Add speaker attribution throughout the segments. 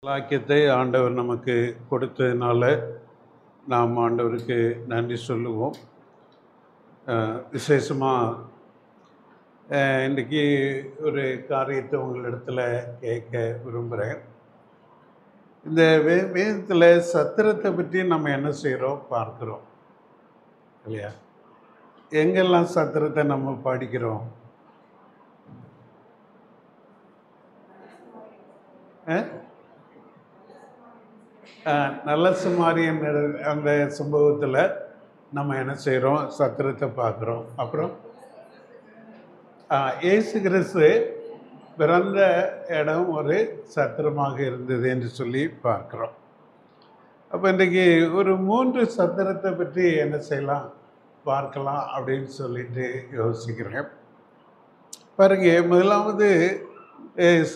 Speaker 1: வாக்கியத்தை ஆண்டவர் நமக்கு கொடுத்ததுனால நாம் ஆண்டவருக்கு நன்றி சொல்லுவோம். விசேஷமாக இன்றைக்கி ஒரு காரியத்தை உங்களிடத்தில் கேட்க விரும்புகிறேன். இந்த வேதத்தில் சத்திரத்தை பற்றி நம்ம என்ன செய்கிறோம் பார்க்குறோம் இல்லையா? எங்கெல்லாம் சத்திரத்தை நம்ம படிக்கிறோம்? நல்ல சுமாரியன் அந்த சம்பவத்தில் நம்ம என்ன செய்கிறோம்? சத்திரத்தை பார்க்குறோம். அப்புறம் இயேசு கிறிஸ்து பிறந்த இடம் ஒரு சத்திரமாக இருந்தது என்று சொல்லி பார்க்குறோம். அப்போ இன்றைக்கி ஒரு 3 சத்திரத்தை பற்றி என்ன செய்யலாம் பார்க்கலாம் அப்படின்னு சொல்லிட்டு யோசிக்கிறேன். பாருங்க, முதலாவது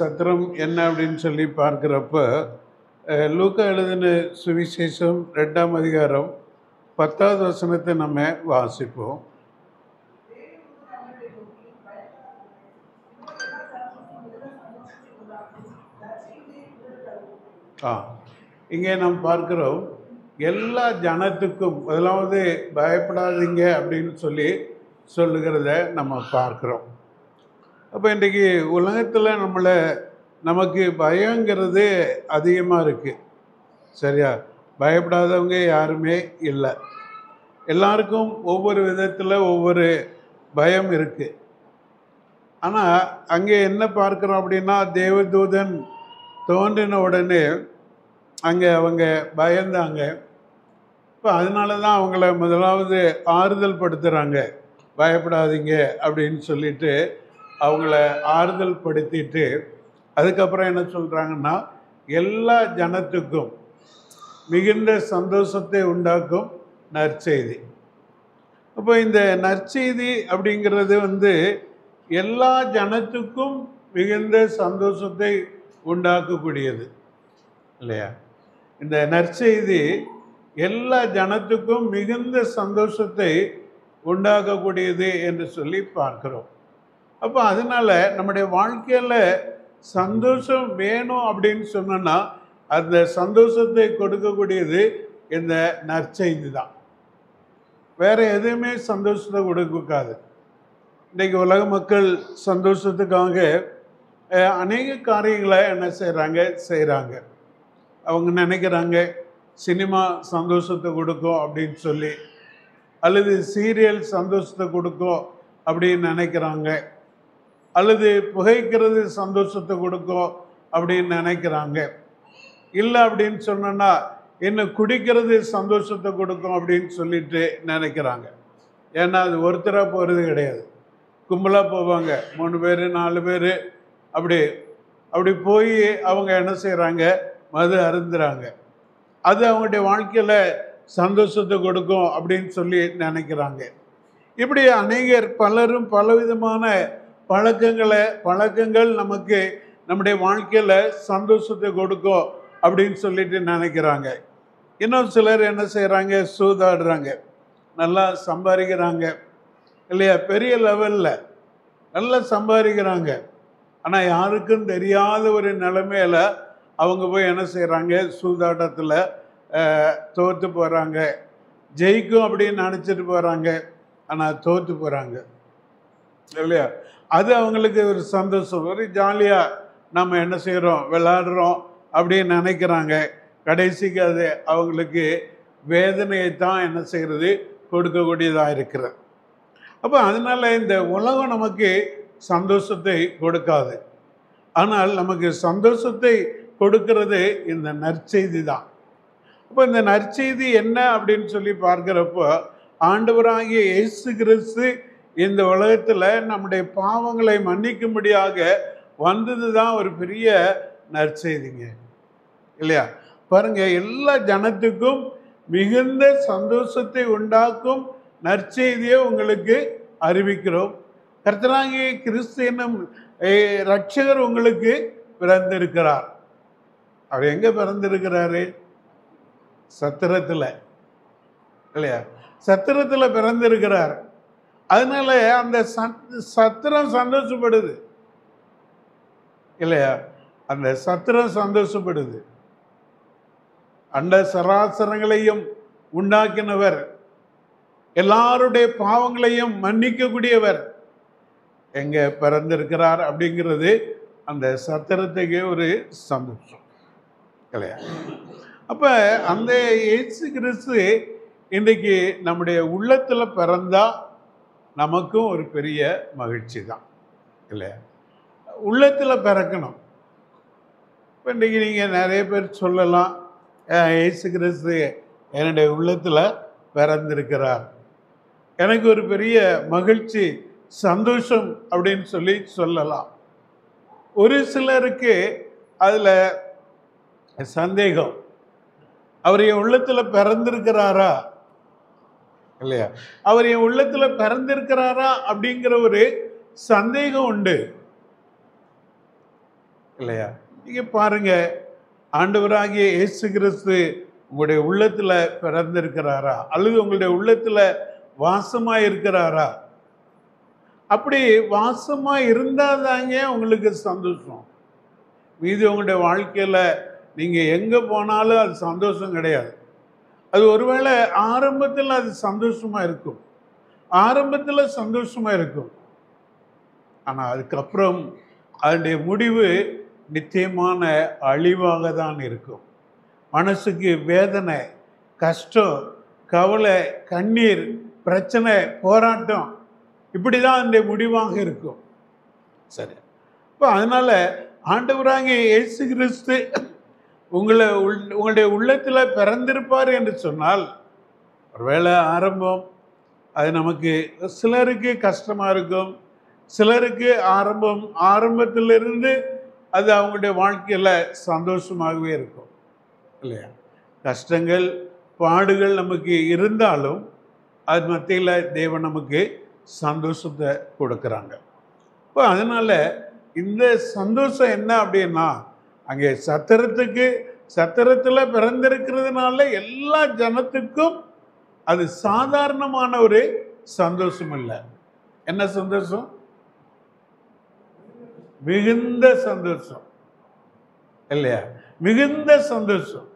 Speaker 1: சத்திரம் என்ன அப்படின்னு சொல்லி பார்க்குறப்ப லூக்கா எழுதின சுவிசேஷம் 2ஆம் அதிகாரம் 10வது வசனத்தை நம்ம வாசிப்போம். இங்கே நாம் பார்க்கிறோம், எல்லா ஜனத்துக்கும் முதலாவது பயப்படாதீங்க அப்படின்னு சொல்லி சொல்லுகிறத நம்ம பார்க்குறோம். அப்போ இன்றைக்கி உலகத்தில் நமக்கு பயங்கிறது அதிகமாக இருக்குது. சரியா? பயப்படாதவங்க யாருமே இல்லை. எல்லாருக்கும் ஒவ்வொரு விதத்தில் ஒவ்வொரு பயம் இருக்குது. ஆனால் அங்கே என்ன பார்க்குறோம் அப்படின்னா, தேவதூதன் தோன்றின உடனே அங்கே அவங்க பயந்தாங்க. இப்போ அதனால தான் அவங்கள முதலாவது ஆறுதல் படுத்துகிறாங்க. பயப்படாதீங்க அப்படின்னு சொல்லிட்டு அவங்கள ஆறுதல் படுத்திட்டு அதுக்கப்புறம் என்ன சொல்கிறாங்கன்னா, எல்லா ஜனத்துக்கும் மிகுந்த சந்தோஷத்தை உண்டாக்கும் நற்செய்தி. அப்போ இந்த நற்செய்தி அப்படிங்கிறது எல்லா ஜனத்துக்கும் மிகுந்த சந்தோஷத்தை உண்டாக்கக்கூடியது இல்லையா? இந்த நற்செய்தி எல்லா ஜனத்துக்கும் மிகுந்த சந்தோஷத்தை உண்டாக்கக்கூடியது என்று சொல்லி பார்க்கிறோம். அப்போ அதனால் நம்முடைய வாழ்க்கையில் சந்தோஷம் வேணும் அப்படின்னு சொன்னோன்னா அந்த சந்தோஷத்தை கொடுக்கக்கூடியது இந்த நற்செய்தி தான். வேறு எதுவுமே சந்தோஷத்தை கொடுக்காது. இன்றைக்கி உலக மக்கள் சந்தோஷத்துக்காக அநேக காரியங்களை என்ன செய்கிறாங்க. அவங்க நினைக்கிறாங்க சினிமா சந்தோஷத்தை கொடுக்கும் அப்படின்னு சொல்லி, அல்லது சீரியல் சந்தோஷத்தை கொடுக்கும் அப்படின்னு நினைக்கிறாங்க, அல்லது புகைக்கிறது சந்தோஷத்தை கொடுக்கும் அப்படின்னு நினைக்கிறாங்க. இல்லை அப்படின்னு சொன்னோன்னா இன்னும் குடிக்கிறது சந்தோஷத்தை கொடுக்கும் அப்படின்னு சொல்லிட்டு நினைக்கிறாங்க. ஏன்னா அது ஒருத்தராக போகிறது கிடையாது, கும்பலாக போவாங்க. 3 பேர் 4 பேர் அப்படி போய் அவங்க என்ன செய்கிறாங்க? மது அருந்துறாங்க. அது அவங்களுடைய வாழ்க்கையில் சந்தோஷத்தை கொடுக்கும் அப்படின்னு சொல்லி நினைக்கிறாங்க. இப்படி அநேகர் பலரும் பலவிதமான பழக்கங்கள் நமக்கு நம்முடைய வாழ்க்கையில் சந்தோஷத்தை கொடுக்கும் அப்படின்னு சொல்லிட்டு நினைக்கிறாங்க. இன்னும் சிலர் என்ன செய்கிறாங்க? சூதாடுறாங்க, நல்லா சம்பாதிக்கிறாங்க இல்லையா? பெரிய லெவலில் நல்லா சம்பாதிக்கிறாங்க. ஆனால் யாருக்கும் தெரியாத ஒரு நிலைமையில் அவங்க போய் என்ன செய்கிறாங்க? சூதாட்டத்தில் தோற்று போகிறாங்க. ஜெயிக்கும் அப்படின்னு நினச்சிட்டு போகிறாங்க, ஆனால் தோற்று போகிறாங்க இல்லையா? அது அவங்களுக்கு ஒரு சந்தோஷம், ஒரு ஜாலியாக நம்ம என்ன செய்கிறோம்? விளையாடுறோம் அப்படின்னு நினைக்கிறாங்க. கடைசிக்கு அது அவங்களுக்கு வேதனையை தான் என்ன செய்கிறது? கொடுக்கக்கூடியதாக இருக்கிறது. அப்போ அதனால் இந்த உலகம் நமக்கு சந்தோஷத்தை கொடுக்காது. ஆனால் நமக்கு சந்தோஷத்தை கொடுக்கிறது இந்த நற்செய்தி தான். அப்போ இந்த நற்செய்தி என்ன அப்படின்னு சொல்லி பார்க்குறப்போ, ஆண்டவராகிய இயேசு கிறிஸ்து இந்த உலகத்தில் நம்முடைய பாவங்களை மன்னிக்கும்படியாக வந்தது தான் ஒரு பெரிய நற்செய்திங்க இல்லையா? பாருங்க, எல்லா ஜனத்துக்கும் மிகுந்த சந்தோஷத்தை உண்டாக்கும் நற்செய்தியை உங்களுக்கு அறிவிக்கிறோம். கர்த்தராகிய கிறிஸ்து என்னும் ரட்சகர் உங்களுக்கு பிறந்திருக்கிறார். அவர் எங்கே பிறந்திருக்கிறாரு? சத்திரத்தில் இல்லையா? சத்திரத்தில் பிறந்திருக்கிறார். அதனால அந்த சத்திரம் சந்தோஷப்படுது இல்லையா? அந்த சத்திரம் சந்தோஷப்படுது. அண்ட சராசரங்களையும் உண்டாக்கினவர், எல்லாருடைய பாவங்களையும் மன்னிக்கக்கூடியவர் எங்க பிறந்திருக்கிறார் அப்படிங்கிறது அந்த சத்திரத்துக்கு ஒரு சந்தோஷம் இல்லையா? அப்ப அந்த இயேசு கிறிஸ்து இன்றைக்கு நம்முடைய உள்ளத்துல பிறந்தா நமக்கும் ஒரு பெரிய மகிழ்ச்சி தான் இல்லையா? உள்ளத்துல பிறக்கணும். இப்போ இன்றைக்கி நீங்கள் நிறைய பேர் சொல்லலாம், இயேசு கிறிஸ்து என்னுடைய உள்ளத்தில் பிறந்திருக்கிறார், எனக்கு ஒரு பெரிய மகிழ்ச்சி சந்தோஷம் அப்படின்னு சொல்லலாம். ஒரு சிலருக்கு அதில் சந்தேகம், அவர் என் உள்ளத்தில் பிறந்திருக்கிறாரா இல்லையா, அவர் என் உள்ளத்தில் பிறந்திருக்கிறாரா அப்படிங்கிற ஒரு சந்தேகம் உண்டு இல்லையா? நீங்க பாருங்க, ஆண்டவராகிய இயேசு கிறிஸ்து உங்களுடைய உள்ளத்துல பிறந்திருக்கிறாரா அல்லது உங்களுடைய உள்ளத்துல வாசமா இருக்கிறாரா? அப்படி வாசமா இருந்தாதாங்க உங்களுக்கு சந்தோஷம். மீது உங்களுடைய வாழ்க்கையில நீங்க எங்க போனாலும் அது சந்தோஷம் கிடையாது. அது ஒருவேளை ஆரம்பத்தில் அது சந்தோஷமா இருக்கும், ஆனா அதுக்கப்புறம் அதனுடைய முடிவு நிச்சயமான அழிவாக தான் இருக்கும். மனசுக்கு வேதனை, கஷ்டம், கவலை, கண்ணீர், பிரச்சனை, போராட்டம், இப்படி தான் அதனுடைய முடிவாக இருக்கும். சரி, இப்போ அதனால ஆண்டவராகிய இயேசு கிறிஸ்து உங்களுடைய உள்ளத்தில் பிறந்திருப்பார் என்று சொன்னால், ஒருவேளை ஆரம்பம் அது நமக்கு சிலருக்கு கஷ்டமாக இருக்கும், சிலருக்கு ஆரம்பத்திலிருந்து அது அவங்களுடைய வாழ்க்கையில் சந்தோஷமாகவே இருக்கும் இல்லையா? கஷ்டங்கள், பாடுகள் நமக்கு இருந்தாலும் அது மத்தியில் தேவன் நமக்கு சந்தோஷத்தை கொடுக்குறாங்க. இப்போ அதனால் இந்த சந்தோஷம் என்ன அப்படின்னா, அங்கே சத்திரத்தில் பிறந்திருக்கிறதுனால எல்லா ஜனத்துக்கும் அது சாதாரணமான ஒரு சந்தோஷம் இல்லை. என்ன சந்தோஷம்? மிகுந்த சந்தோஷம் இல்லையா? மிகுந்த சந்தோஷம்,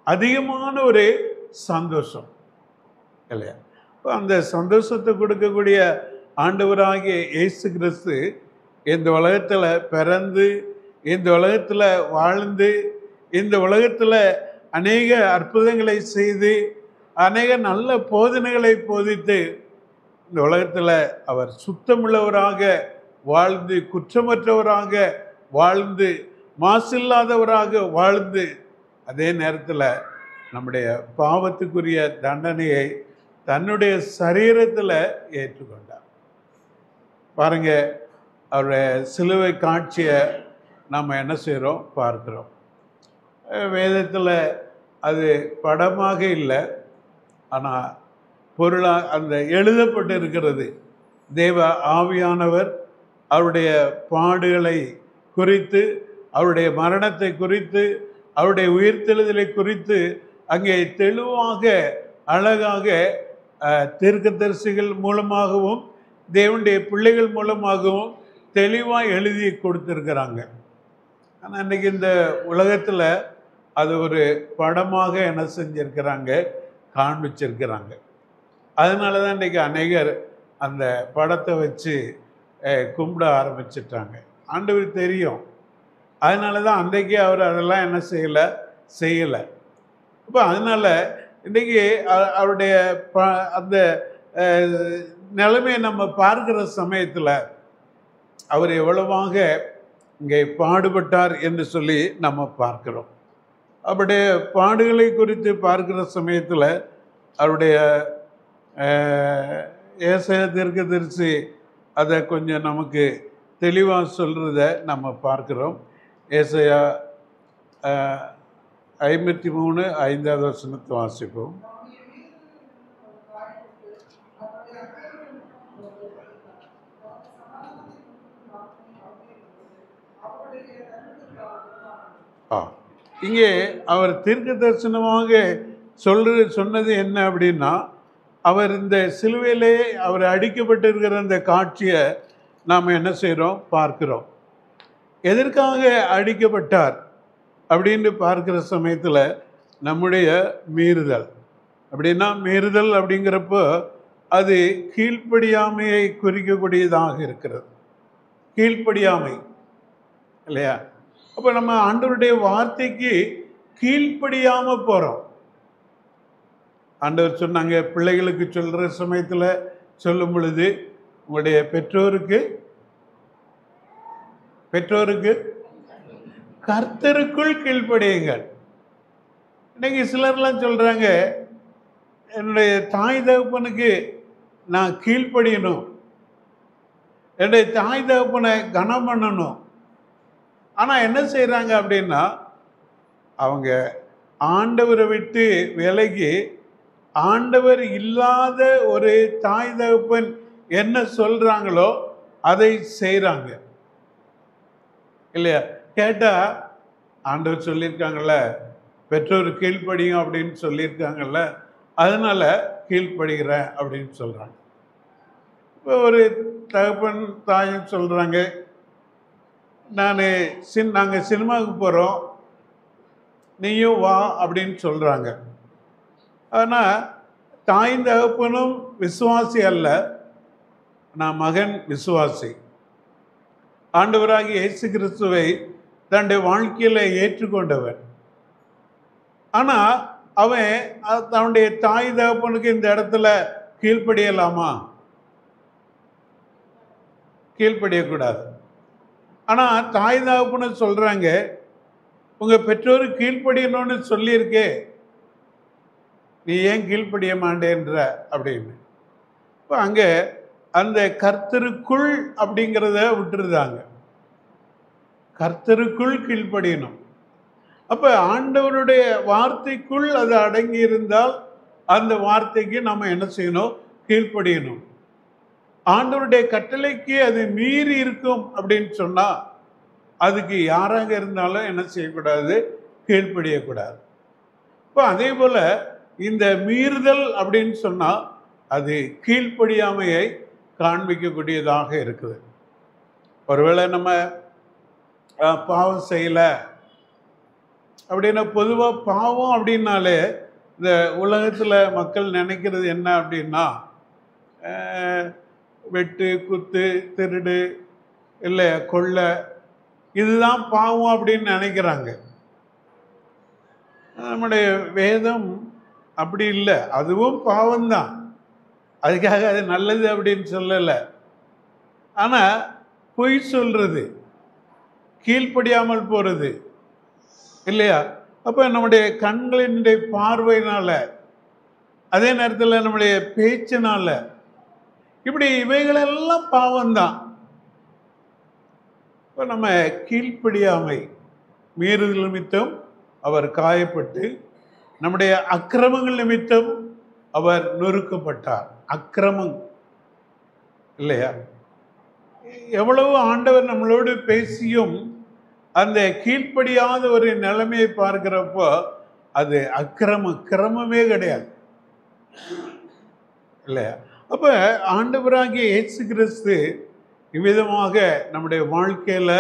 Speaker 1: அதிகமான ஒரு சந்தோஷம் இல்லையா? இப்போ அந்த சந்தோஷத்தை கொடுக்கக்கூடிய ஆண்டவராகிய இயேசு கிறிஸ்து இந்த உலகத்தில் பிறந்து, இந்த உலகத்தில் வாழ்ந்து, இந்த உலகத்தில் அநேக அற்புதங்களை செய்து, அநேக நல்ல போதனைகளை போதித்து, இந்த உலகத்தில் அவர் சுத்தமுள்ளவராக வாழ்ந்து, குற்றமற்றவராக வாழ்ந்து, மாசில்லாதவராக வாழ்ந்து, அதே நேரத்தில் நம்முடைய பாவத்துக்குரிய தண்டனையை தன்னுடைய சரீரத்தில் ஏற்றுக்கொண்டார். பாருங்க, அவருடைய சிலுவை காட்சியை நாம் என்ன செய்கிறோம், பார்க்கிறோம். வேதத்தில் அது படமாக இல்லை, ஆனால் பொருளாக அந்த எழுதப்பட்டு இருக்கிறது. தேவ ஆவியானவர் அவருடைய பாடுகளை குறித்து, அவருடைய மரணத்தை குறித்து, அவருடைய உயிர்த்தெழுதலை குறித்து அங்கே தெளிவாக அழகாக தீர்க்கதரிசிகள் மூலமாகவும் தேவனுடைய பிள்ளைகள் மூலமாகவும் தெளிவாக எழுதி கொடுத்துருக்கிறாங்க. ஆனால் இன்றைக்கி இந்த உலகத்தில் அது ஒரு படமாக என்ன செஞ்சுருக்கிறாங்க, காண்பிச்சிருக்கிறாங்க. அதனால தான் இன்றைக்கி அநேகர் அந்த படத்தை வச்சு கும்பிட ஆரம்பிச்சிட்டாங்க. ஆண்டவர் தெரியும், அதனால தான் அன்றைக்கி அவர் அதெல்லாம் என்ன செய்யலை. இப்போ அதனால் இன்றைக்கி அவருடைய அந்த நிலைமையை நம்ம பார்க்குற சமயத்தில் அவர் எவ்வளவாக இங்கே பாடுபட்டார் என்று சொல்லி நம்ம பார்க்கிறோம். அவருடைய பாடுகளை குறித்து பார்க்கிற சமயத்தில் அவருடைய ஏசாயா தீர்க்கதரிசி அதை கொஞ்சம் நமக்கு தெளிவாக சொல்கிறத நம்ம பார்க்குறோம். ஏசாயா 53:5 வசனத்தை வாசிப்போம். இங்கே அவர் தீர்க்க தரிசனமாக சொன்னது என்ன அப்படின்னா, அவர் இந்த சிலுவையிலே அவர் அடிக்கப்பட்டிருக்கிற அந்த காட்சியை நாம் என்ன செய்கிறோம், பார்க்கிறோம். எதற்காக அடிக்கப்பட்டார் அப்படின்னு பார்க்குற சமயத்தில் நம்முடைய மீறுதல். அப்படின்னா மீறுதல் அப்படிங்கிறப்போ அது கீழ்ப்படியாமையை குறிக்கக்கூடியதாக இருக்கிறது. கீழ்ப்படியாமை இல்லையா? அப்போ நம்ம ஆண்டவருடைய வார்த்தைக்கு கீழ்ப்படியாம போறோம். ஆண்டவர் சொன்னாங்க, பிள்ளைகளுக்கு சொல்ற சமயத்தில் சொல்லும் பொழுது உங்களுடைய பெற்றோருக்கு கர்த்தருக்குள் கீழ்ப்படியுங்கள். இன்னைக்கு சிலர்லாம் சொல்றாங்க, என்னுடைய தாய் தகப்பனுக்கு நான் கீழ்ப்படியணும், என்னுடைய தாய் தகப்பனை கனம் பண்ணணும். ஆனால் என்ன செய்கிறாங்க அப்படின்னா, அவங்க ஆண்டவரை விட்டு விலகி ஆண்டவர் இல்லாத ஒரு தாய் தகப்பன் என்ன சொல்கிறாங்களோ அதை செய்கிறாங்க இல்லையா? கேட்டால் ஆண்டவர் சொல்லியிருக்காங்கல்ல, பெற்றோர் கீழ்ப்படியும் அப்படின்னு சொல்லியிருக்காங்கல்ல, அதனால் கீழ்ப்படுகிறேன் அப்படின்னு சொல்கிறாங்க. இப்போ ஒரு தகப்பன் தாயும் சொல்கிறாங்க, நாங்கள் சினிமாவுக்கு போகிறோம், நீயும் வா அப்படின்னு சொல்கிறாங்க. ஆனால் தாய் தகப்பனும் விசுவாசி அல்ல, நான் மகன் விசுவாசி. ஆண்டவராகிய இயேசு கிறிஸ்துவை தன்னுடைய வாழ்க்கையில் ஏற்றுக்கொண்டவன். ஆனால் அவன் தன்னுடைய தாய் தகப்பனுக்கு இந்த இடத்துல கீழ்ப்படியலாமா? கீழ்ப்படியக்கூடாது. ஆனால் தாய் தகப்பன்னு சொல்கிறாங்க, உங்கள் பெற்றோருக்கு கீழ்ப்படியணும்னு சொல்லியிருக்கே, நீ ஏன் கீழ்ப்படிய மாட்டேன்ற அப்படின்னு. இப்போ அங்கே அந்த கர்த்தருக்குள் அப்படிங்கிறத விட்டுருதாங்க. கர்த்தருக்குள் கீழ்ப்படியணும். அப்போ ஆண்டவருடைய வார்த்தைக்குள் அது அடங்கி இருந்தால் அந்த வார்த்தைக்கு நம்ம என்ன செய்யணும்? கீழ்ப்படியணும். ஆண்டவருடைய கட்டளைக்கு அது மீறி இருக்கும் அப்படின்னு சொன்னால் அதுக்கு யாராக இருந்தாலும் என்ன செய்யக்கூடாது? கீழ்ப்படியக்கூடாது. இப்போ அதே போல் இந்த மீறுதல் அப்படின்னு சொன்னால் அது கீழ்ப்படியாமையை காண்பிக்கக்கூடியதாக இருக்குது. ஒருவேளை நம்ம பாவம் செய்யலை அப்படின்னா, பொதுவாக பாவம் அப்படின்னாலே இந்த உலகத்தில் மக்கள் நினைக்கிறது என்ன அப்படின்னா, வெட்டு, குத்து, திருடு, இல்லை கொள்ளை, இதுதான் பாவம் அப்படின்னு நினைக்கிறாங்க. நம்முடைய வேதம் அப்படி இல்லை. அதுவும் பாவம்தான், அதுக்காக அது நல்லது அப்படின்னு சொல்லலை. ஆனால் பொய் சொல்றது, கீழ்ப்படியாமல் போகிறது இல்லையா? அப்போ நம்முடைய கண்களினுடைய பார்வையினால, அதே நேரத்தில் நம்முடைய பேச்சினால, இப்படி இவைகளெல்லாம் பாவம்தான். இப்போ நம்ம கீழ்ப்படியாமை மீறுதல் நிமித்தம் அவர் காயப்பட்டு, நம்முடைய அக்கிரமங்கள் நிமித்தம் அவர் நொறுக்கப்பட்டார். அக்கிரமம் இல்லையா? எவ்வளவு ஆண்டவர் நம்மளோடு பேசியும் அந்த கீழ்ப்படியாத ஒரு நிலைமையை பார்க்கிறப்போ அது கிரமமே கிடையாது இல்லையா? அப்போ ஆண்டவராகிய இயேசு கிறிஸ்து இவ்விதமாக நம்முடைய வாழ்க்கையில்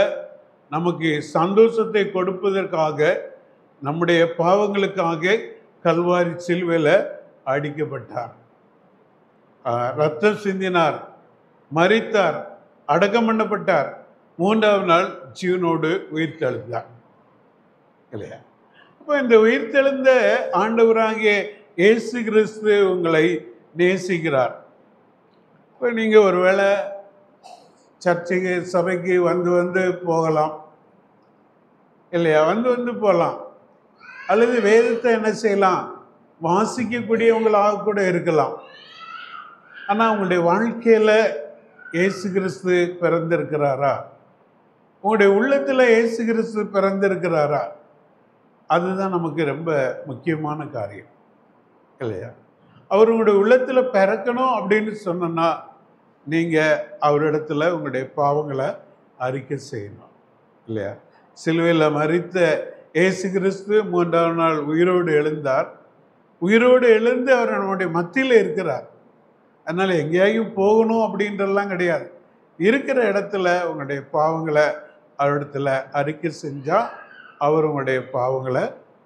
Speaker 1: நமக்கு சந்தோஷத்தை கொடுப்பதற்காக நம்முடைய பாவங்களுக்காக கல்வாரி சிலுவையில் அடிக்கப்பட்டார், ரத்தம் சிந்தினார், மரித்தார், அடக்கம் பண்ணப்பட்டார், மூன்றாவது நாள் ஜீவனோடு உயிர்த்தெழுந்தார் இல்லையா? அப்போ இந்த உயிர்த்தெழுந்த ஆண்டவராகிய இயேசு கிறிஸ்து உங்களை நேசிக்கிறார். இப்போ நீங்கள் ஒருவேளை சர்ச்சைக்கு சபைக்கு வந்து போகலாம் இல்லையா? வந்து போகலாம். அல்லது வேதத்தை என்ன செய்யலாம்? வாசிக்கக்கூடியவங்களாக கூட இருக்கலாம். ஆனால் உங்களுடைய வாழ்க்கையில் இயேசு கிறிஸ்து பிறந்திருக்கிறாரா? உங்களுடைய உள்ளத்தில் இயேசு கிறிஸ்து பிறந்திருக்கிறாரா? அதுதான் நமக்கு ரொம்ப முக்கியமான காரியம் இல்லையா? அவர் உங்களுடைய உள்ளத்தில் பிறக்கணும் அப்படின்னு சொன்னா நீங்கள் அவரிடத்துல உங்களுடைய பாவங்களை அறிக்கை செய்யணும் இல்லையா? சிலுவையில் மரித்த இயேசு கிறிஸ்து மூன்றாவது நாள் உயிரோடு எழுந்தார். உயிரோடு எழுந்து அவர் நம்முடைய மத்தியில் இருக்கிறார். அதனால் எங்கேயும் போகணும் அப்படின்றலாம் கிடையாது. இருக்கிற இடத்துல உங்களுடைய பாவங்களை அவரிடத்துல அறிக்கை செஞ்சால் அவர் உங்களுடைய பாவங்களை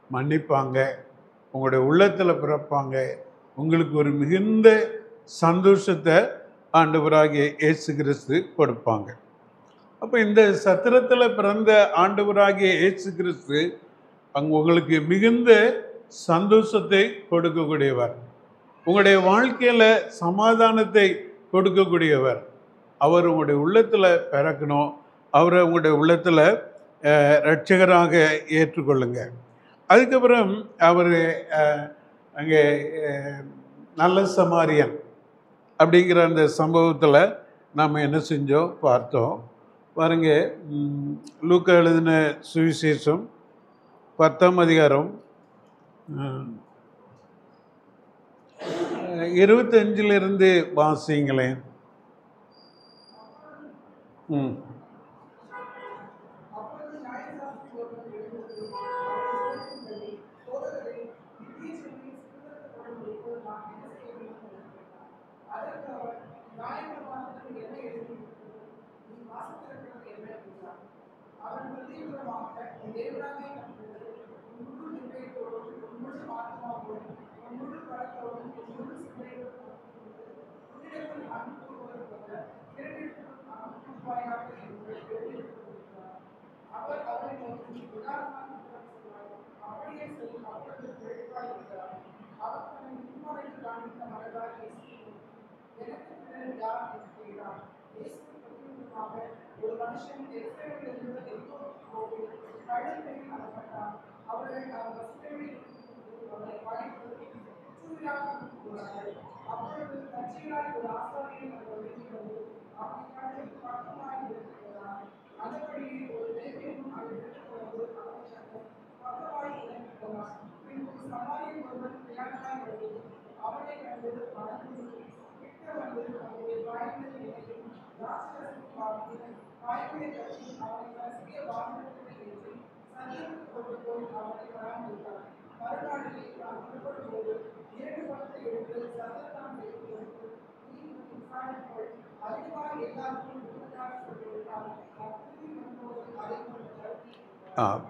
Speaker 1: மன்னிப்பாங்க. உங்களுடைய உள்ளத்தில் பிறப்பாங்க. உங்களுக்கு ஒரு மிகுந்த சந்தோஷத்தை ஆண்டவராகிய இயேசு கிறிஸ்து கொடுப்பாங்க. அப்போ இந்த சத்திரத்தில் பிறந்த ஆண்டவராகிய இயேசு கிறிஸ்து அங்கே உங்களுக்கு மிகுந்த சந்தோஷத்தை கொடுக்கக்கூடியவர், உங்களுடைய வாழ்க்கையில் சமாதானத்தை கொடுக்கக்கூடியவர். அவர் உங்களுடைய உள்ளத்தில் பிறக்கணும். அவரை உங்களுடைய உள்ளத்தில் இரட்சகராக ஏற்றுக்கொள்ளுங்க. அதுக்கப்புறம் அவர் அங்கே நல்ல சமாரியன் அப்படிங்கிற அந்த சம்பவத்தில் நாம் என்ன செஞ்சோம் பார்த்தோம். பாருங்க, லூக்கா எழுதின சுவிசேஷம் 10ஆம் அதிகாரம் 25 வாசிங்களேன்.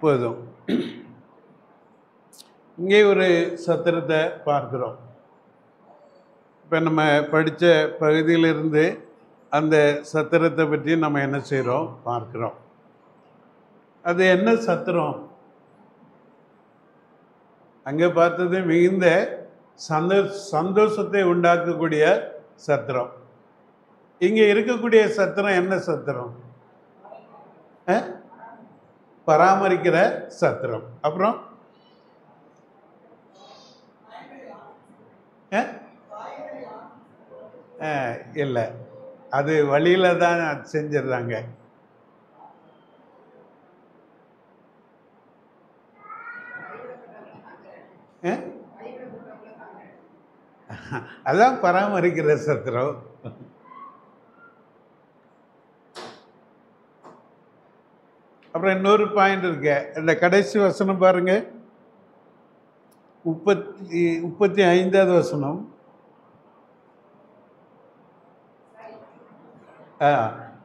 Speaker 1: போதும். இங்கே ஒரு சத்திரத்தை பார்க்குறோம். இப்போ நம்ம படித்த பகுதியிலிருந்து அந்த சத்திரத்தை பற்றி நம்ம என்ன செய்கிறோம் பார்க்குறோம். அது என்ன சத்திரம்? அங்கே பார்த்தது மிகுந்த சந்தோஷத்தை உண்டாக்கக்கூடிய சத்திரம். இங்கே இருக்கக்கூடிய சத்திரம் என்ன சத்திரம்? பராமரிக்கிற சத்திரம். அப்புறம் இல்லை, அது வழியில தான் செஞ்சிடுறாங்க. அதான் பராமரிக்கிற சத்திரம். அப்புறம் இன்னொரு பாயிண்ட் இருக்கு. இந்த கடைசி வசனம் பாருங்க, 35வது வசனம்.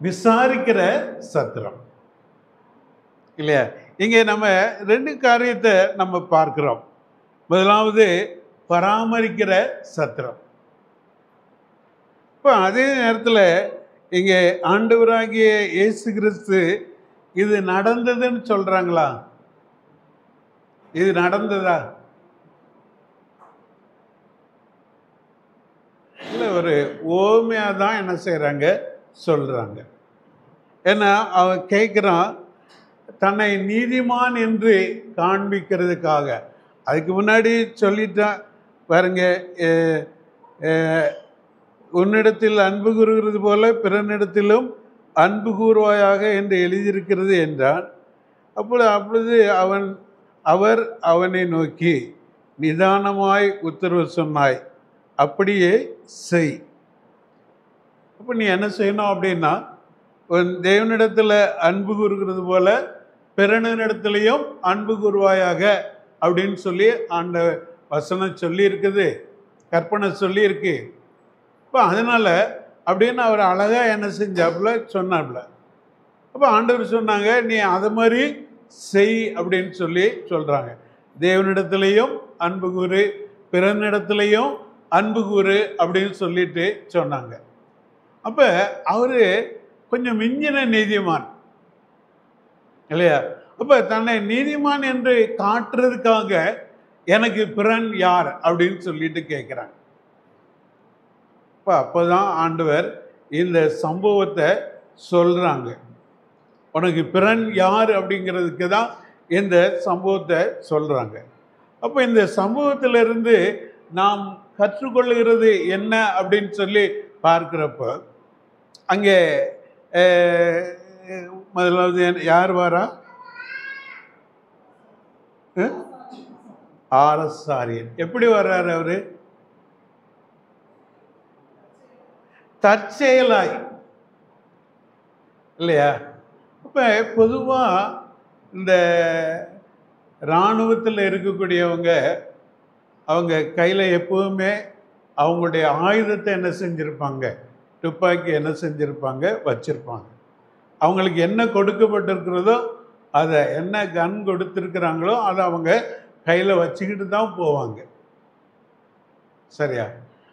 Speaker 1: விசாரிக்கிற சத்திரம் இல்லையா? இங்கே நம்ம 2 காரியத்தை நம்ம பார்க்கிறோம். முதலாவது பராமரிக்கிற சத்திரம். இப்போ அதே நேரத்தில் இங்கே ஆண்டவராகிய இயேசு கிறிஸ்து இது நடந்ததுன்னு சொல்றாங்களா? இது நடந்ததா? இல்லை, ஒரு ஓமையாக தான் என்ன செய்கிறாங்க சொல்கிறாங்க. ஏன்னா அவன் கேட்குறான், தன்னை நீதிமான் என்று காண்பிக்கிறதுக்காக. அதுக்கு முன்னாடி சொல்லிட்டான் பாருங்க, உன்னிடத்தில் அன்பு கூறுகிறது போல பிறனிடத்திலும் அன்பு கூறுவாயாக என்று எழுதியிருக்கிறது என்றான். அப்பொழுது அவர் அவனை நோக்கி, நிதானமாய் உத்தரவு சொன்னாய், அப்படியே செய். அப்போ நீ என்ன செய்யணும் அப்படின்னா, தேவனிடத்தில் அன்பு கூறுகிறது போல பிறனிடத்திலையும் அன்பு கூறுவாயாக அப்படின்னு சொல்லி அந்த வசனம் சொல்லி இருக்குது, கற்பனை சொல்லி இருக்கு. இப்போ அதனால் அப்படின்னு அவர் அழகாக என்ன செஞ்சாப்புல சொன்னாப்புல. அப்போ ஆண்டவர் சொன்னாங்க, நீ அதை மாதிரி செய் அப்படின்னு சொல்லி சொல்கிறாங்க. தேவனிடத்திலையும் அன்பு கூறு, பிறனிடத்திலையும் அன்பு கூறு அப்படின்னு சொல்லிட்டு சொன்னாங்க. அப்ப அவரு கொஞ்சம் மிஞ்சின நீதிமான் இல்லையா? அப்ப தன்னை நீதிமான் என்று காட்டுறதுக்காக எனக்கு பிறன் யார் அப்படின்னு சொல்லிட்டு கேட்கிறாங்க. அப்பதான் ஆண்டவர் இந்த சம்பவத்தை சொல்றாங்க. உனக்கு பிறன் யார் அப்படிங்கிறதுக்கு தான் இந்த சம்பவத்தை சொல்றாங்க. அப்ப இந்த சம்பவத்திலிருந்து நாம் கற்றுக்கொள்ளுகிறது என்ன அப்படின்னு சொல்லி பார்க்கிறப்ப அங்கே முதலாவது யார் வாரா? ஆரசாரியன். எப்படி வர்றாரு அவரு? தற்செயலாய் இல்லையா? அப்ப பொதுவா இந்த இராணுவத்தில் இருக்கக்கூடியவங்க அவங்க கையில் எப்பவுமே அவங்களுடைய ஆயுதத்தை என்ன செஞ்சிருப்பாங்க? துப்பாக்கி என்ன செஞ்சிருப்பாங்க? வச்சிருப்பாங்க. அவங்களுக்கு என்ன கொடுக்கப்பட்டிருக்கிறதோ அதை, என்ன கன் கொடுத்துருக்குறாங்களோ அதை அவங்க கையில் வச்சுக்கிட்டு தான் போவாங்க. சரியா?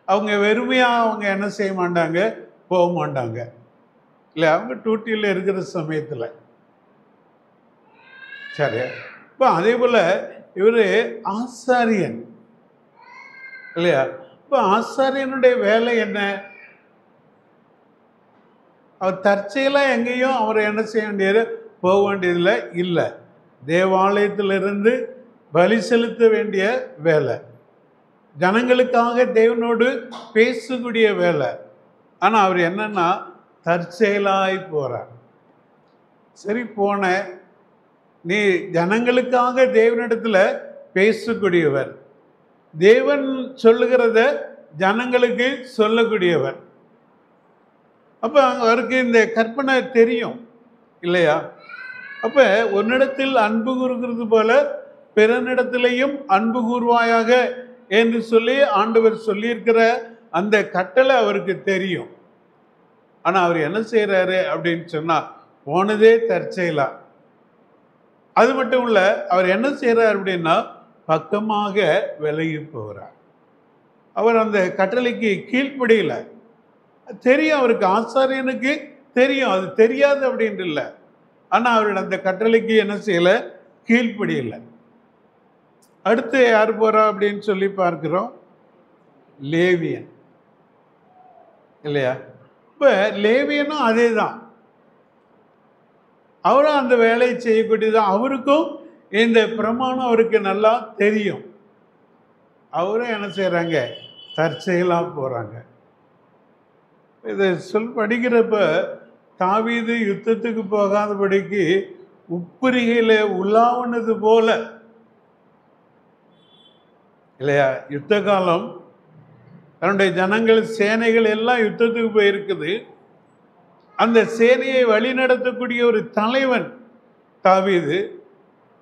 Speaker 1: அவங்க வெறுமையாக அவங்க என்ன செய்ய மாட்டாங்க, போக மாட்டாங்க இல்லை, அவங்க டியூட்டியில் இருக்கிற சமயத்தில். சரியா? இப்போ அதே போல் இவர் ஆசாரியன் இல்லையா? இப்போ ஆசாரியனுடைய வேலை என்ன? அவர் தற்செயலாக எங்கேயும் அவரை என்ன செய்ய வேண்டியது, போக வேண்டியதில்லை. இல்லை, தேவாலயத்திலிருந்து பலி செலுத்த வேண்டிய வேலை, ஜனங்களுக்காக தேவனோடு பேசக்கூடிய வேலை. ஆனால் அவர் என்னன்னா தற்செயலாய் போகிறார். சரி, போன நீ ஜனங்களுக்காக தேவனிடத்தில் பேசக்கூடியவர், தேவன் சொல்லுகிறத ஜனங்களுக்கு சொல்லக்கூடியவர். அப்போ அவருக்கு இந்த கற்பனை தெரியும் இல்லையா? அப்போ உன்னிடத்தில் அன்பு கூறுகிறது போல பிறனிடத்திலையும் அன்பு கூறுவாயாக என்று சொல்லி ஆண்டவர் சொல்லியிருக்கிற அந்த கட்டளை அவருக்கு தெரியும். ஆனால் அவர் என்ன செய்கிறாரு அப்படின்னு சொன்னால் போனதே தற்செயலா. அது மட்டும் இல்லை, அவர் என்ன செய்கிறார் அப்படின்னா பக்கமாக விலகி போகிறார். அவர் அந்த கட்டளைக்கு கீழ்ப்படியல. தெரியும் அவருக்கு, ஆசாரியனுக்கு தெரியும், அது தெரியாது அப்படின்ட்டு இல்லை. ஆனால் அவரோட அந்த கட்டளைக்கு என்ன செய்யலை, கீழ்ப்படியலை. அடுத்து யார் போறா அப்படின்னு சொல்லி பார்க்கிறோம், லேவியன் இல்லையா? இப்போ லேவியனும் அதே தான், அவரும் அந்த வேலையை செய்யக்கூடியதான். அவருக்கும் இந்த பிரமாணம் அவருக்கு நல்லா தெரியும். அவரும் என்ன செய்கிறாங்க, தற்செயலாக போகிறாங்க. இதை படிக்கிறப்ப தாவீது யுத்தத்துக்கு போகாதபடிக்கு உப்புரிகையில் உலாவுனது போல இல்லையா? யுத்த காலம், தன்னுடைய ஜனங்கள் சேனைகள் எல்லாம் யுத்தத்துக்கு போயிருக்குது. அந்த சேனையை வழி நடத்தக்கூடிய ஒரு தலைவன் தாவீது.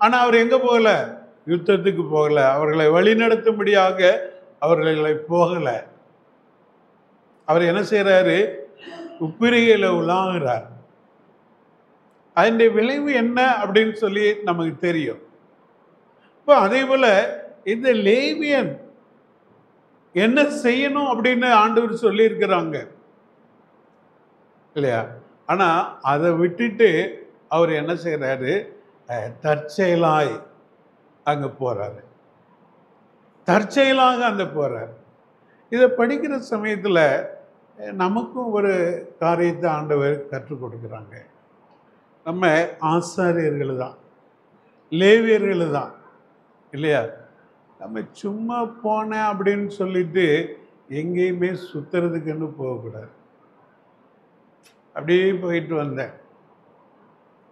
Speaker 1: ஆனால் அவர் எங்கே போகல, யுத்தத்துக்கு போகல. அவர்களை வழி நடத்தும்படியாக அவர்களை போகல. அவர் என்ன செய்கிறாரு, உப்பிரிகையில் உலாகிறார். அதனுடைய விளைவு என்ன அப்படின்னு சொல்லி நமக்கு தெரியும். இப்போ அதே போல இந்த லேவியன் என்ன செய்யணும் அப்படின்னு ஆண்டவர் சொல்லியிருக்கிறாங்க இல்லையா? ஆனால் அதை விட்டுட்டு அவர் என்ன செய்கிறாரு, தற்செயலாய் அங்கே போகிறாரு. தற்செயலாக அங்கே போகிறார். இதை படிக்கிற சமயத்தில் நமக்கும் ஒரு காரியத்தை ஆண்டவர் கற்றுக் கொடுக்குறாங்க. நம்ம ஆசாரியர்கள் தான், லேவியர்கள் தான் இல்லையா? நம்ம சும்மா போனேன் அப்படின்னு சொல்லிட்டு எங்கேயுமே சுற்றுறதுக்குன்னு போகக்கூடாது. அப்படியே போயிட்டு வந்தேன்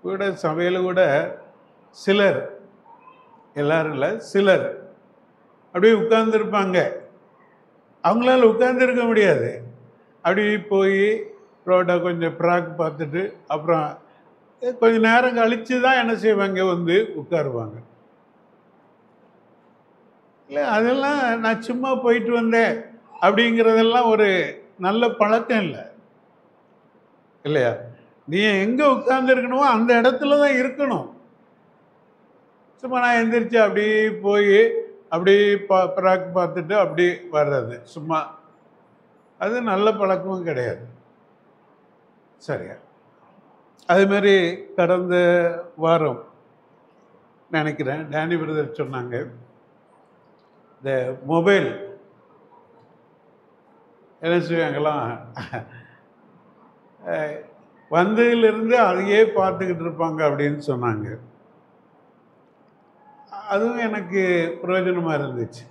Speaker 1: கூட. சபையில் கூட சிலர், எல்லாரும் இல்லை, சிலர் அப்படியே உட்கார்ந்துருப்பாங்க. அவங்களால உட்கார்ந்துருக்க முடியாது. அப்படி போய் ரோட்டை கொஞ்சம் ப்ராக் பார்த்துட்டு அப்புறம் கொஞ்சம் நேரம் கழித்து தான் என்ன செய்வாங்க, வந்து உட்காருவாங்க. இல்லை, அதெல்லாம் நான் சும்மா போயிட்டு வந்தேன் அப்படிங்கிறதெல்லாம் ஒரு நல்ல பழக்கம் இல்லை இல்லையா? நீ எங்கே உட்கார்ந்துருக்கணுமோ அந்த இடத்துல தான் இருக்கணும். சும்மா நான் எந்திரிச்சு அப்படியே போய் அப்படி பிராக் பார்த்துட்டு அப்படி வர்றது சும்மா, அது நல்ல பழக்கமும் கிடையாது. சரியா? அதுமாரி கடந்த வாரம் நினைக்கிறேன் டேனி பிரதர் சொன்னாங்க, இந்த மொபைல் என்ன செய்வாங்களாம், வந்ததிலிருந்து அதையே பார்த்துக்கிட்டு இருப்பாங்க அப்படின்னு சொன்னாங்க. அதுவும் எனக்கு பிரயோஜனமாக இருந்துச்சு.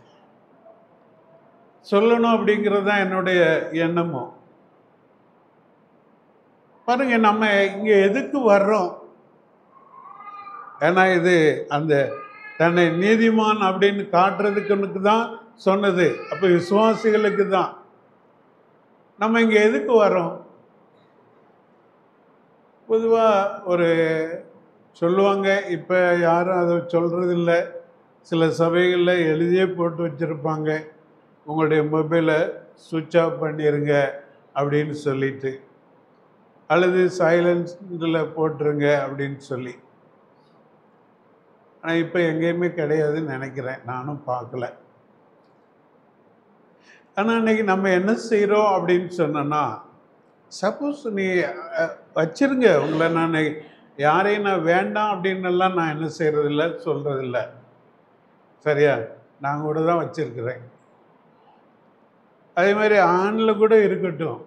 Speaker 1: சொல்லணும் அப்படிங்கிறது தான் என்னுடைய எண்ணமும். பாருங்க, நம்ம இங்கே எதுக்கு வர்றோம்? ஏன்னா இது அந்த தன்னை நீதிமான் அப்படின்னு காட்டுறதுக்கு தான் சொன்னது. அப்போ விசுவாசிகளுக்கு தான். நம்ம இங்கே எதுக்கு வர்றோம்? பொதுவாக ஒரு சொல்லுவாங்க, இப்போ யாரும் அதை சொல்கிறதில்ல. சில சபைகளில் எழுதியே போட்டு வச்சுருப்பாங்க, உங்களுடைய மொபைலை சுவிட்ச் ஆஃப் பண்ணிடுங்க அப்படின்னு சொல்லிட்டு, அல்லது சைலன்ஸில் போட்டுருங்க அப்படின்னு சொல்லி. ஆனால் இப்போ எங்கேயுமே கிடையாதுன்னு நினைக்கிறேன், நானும் பார்க்கல. ஆனால் இன்றைக்கி நம்ம என்ன செய்கிறோம் அப்படின்னு சொன்னோன்னா, சப்போஸ் நீ வச்சிருங்க, உங்களை நான் யாரையும் நான் வேண்டாம் அப்படின்னெல்லாம் நான் என்ன செய்கிறதில்ல, சொல்கிறதில்ல. சரியா? நான் கூட தான் வச்சுருக்கிறேன். அதே மாதிரி ஆணில் கூட இருக்கட்டும்.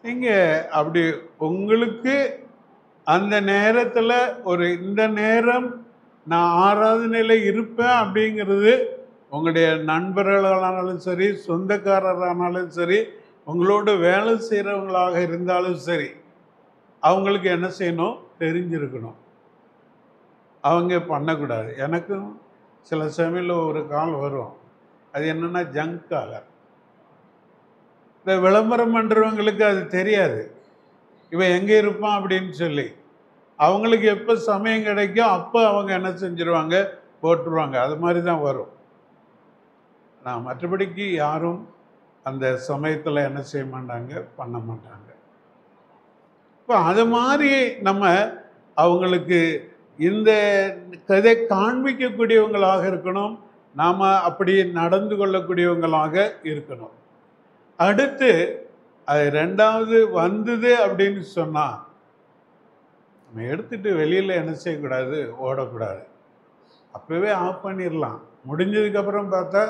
Speaker 1: நீங்கள் அப்படி உங்களுக்கு அந்த நேரத்தில் இந்த நேரம் நான் ஆராதனையில் இருப்பேன் அப்படிங்கிறது உங்களுடைய நண்பர்களானாலும் சரி, சொந்தக்காரரானாலும் சரி, உங்களோட வேலை செய்கிறவங்களாக இருந்தாலும் சரி, அவங்களுக்கு என்ன செய்யணும், தெரிஞ்சிருக்கணும். அவங்க பண்ணக்கூடாது. எனக்கும் சில சமயத்தில் ஒரு கால் வரும், அது என்னென்னா ஜங்க் காலர். இந்த விளம்பரம் பண்ணுறவங்களுக்கு அது தெரியாது, இவன் எங்கே இருப்பான் அப்படின்னு சொல்லி. அவங்களுக்கு எப்போ சமயம் கிடைக்கும் அப்போ அவங்க என்ன செஞ்சுருவாங்க, போட்டுருவாங்க. அது மாதிரி தான் வரும். நான் மற்றபடிக்கு யாரும் அந்த சமயத்தில் என்ன செய்ய மாட்டாங்க, பண்ண மாட்டாங்க. இப்போ அது மாதிரி நம்ம அவங்களுக்கு இந்த கதை காண்பிக்கக்கூடியவங்களாக இருக்கணும். நாம் அப்படி நடந்து கொள்ளக்கூடியவங்களாக இருக்கணும். அடுத்து அது ரெண்டாவது வந்தது அப்படின்னு சொன்னால், நம்ம எடுத்துகிட்டு வெளியில் என்ன செய்யக்கூடாது, ஓடக்கூடாது. அப்போவே ஆஃப் பண்ணிடலாம். முடிஞ்சதுக்கப்புறம் பார்த்தா